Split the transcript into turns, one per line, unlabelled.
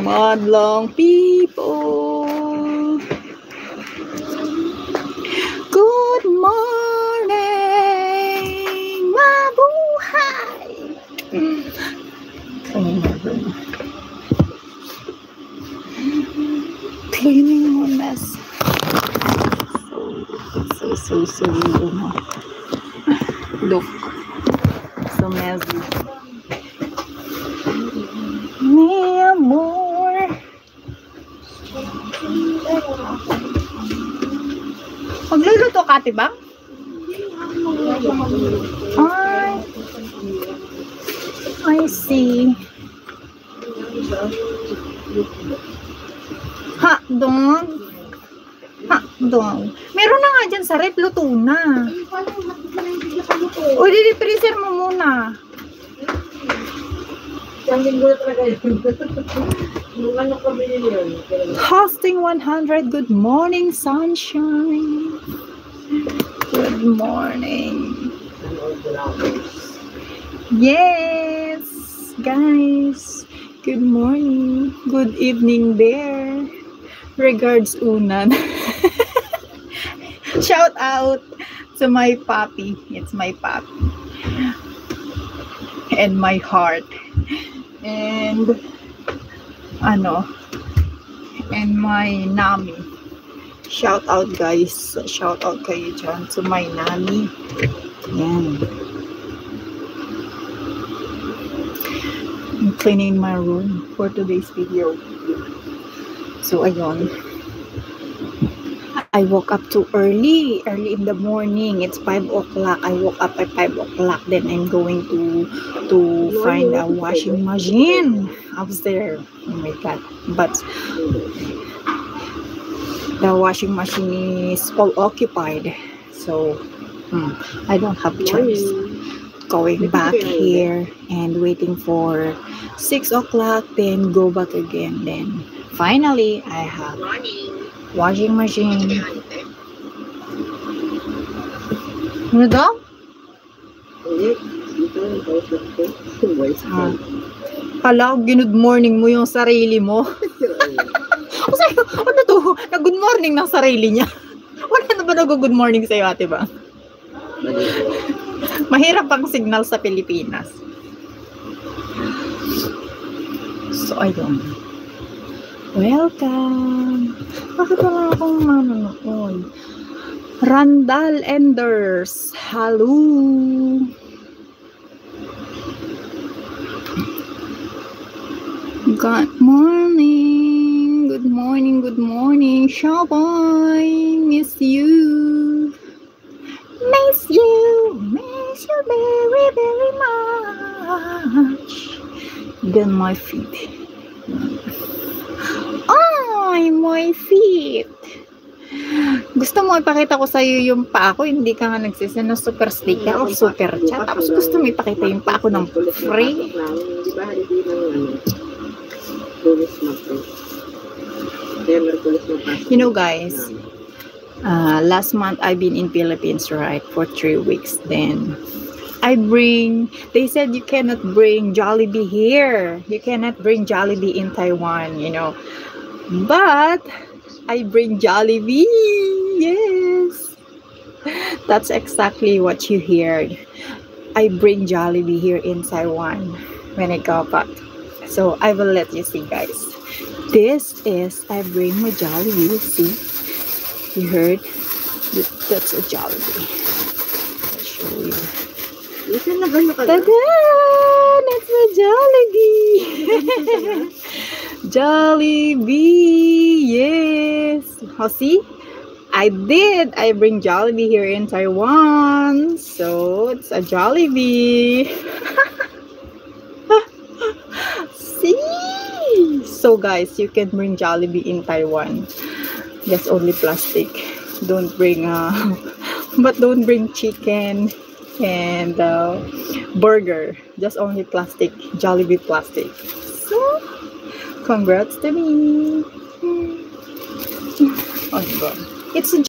Madlang people. Good morning, mabuhay. Cleaning my mess. So look, so messy. Mi amor. Magluluto ka, diba? I see. Dong. Meron na nga dyan sa rep, luto na. O, di-freezer mo muna. Hosting 100, good morning, sunshine. Good morning. Yes, guys. Good morning. Good evening there. Regards, Unan. Shout out to my puppy. It's my puppy. And my heart. And my Nami. Shout out, guys. Shout out kayo dyan to my Nami. Yan. I'm cleaning my room for today's video. So, ayun. I woke up too early in the morning. It's 5 o'clock. I woke up at 5 o'clock. Then I'm going to find a washing machine upstairs. Oh my God. But the washing machine is all occupied. So, I don't have choice. Going back here and waiting for 6 o'clock. Then go back again. Then finally, I have washing machine. Ano daw? Kala ko good morning mo yung sarili mo. Ano to? Nag-good morning ng sarili niya. Wala na ba nag-good morning sa'yo, ate ba? Mahirap ang signal sa Pilipinas. So, ayun. Welcome! Bakit wala akong manonood? Randall Enders. Hello! Good morning! Good morning, good morning! Shaboy! Miss you! Miss you! Miss you very, very much! Then my feet. Ay, my feet. Gusto mo ipakita ko sa'yo yung paa ko, hindi ka nga nagsisend ng super sticker o super chat. Tapos gusto mo ipakita yung paa ko ng free. You know, guys, last month I've been in Philippines, right, for 3 weeks. Then they said you cannot bring Jollibee here. You cannot bring Jollibee in Taiwan, you know. But I bring Jollibee. Yes. That's exactly what you heard. I bring Jollibee here in Taiwan when I go back. So I will let you see, guys. This is, I bring my Jollibee. See? You heard? That's a Jollibee. I'll show you. Ta-da! That's a Jollibee! Jollibee! Yes! Oh, see? I bring Jollibee here in Taiwan. So, it's a Jollibee. See? So, guys, you can bring Jollibee in Taiwan. Just only plastic. Don't bring, but don't bring chicken and burger. Just only plastic. Jollibee plastic. So, congrats to me. Oh, God. It's a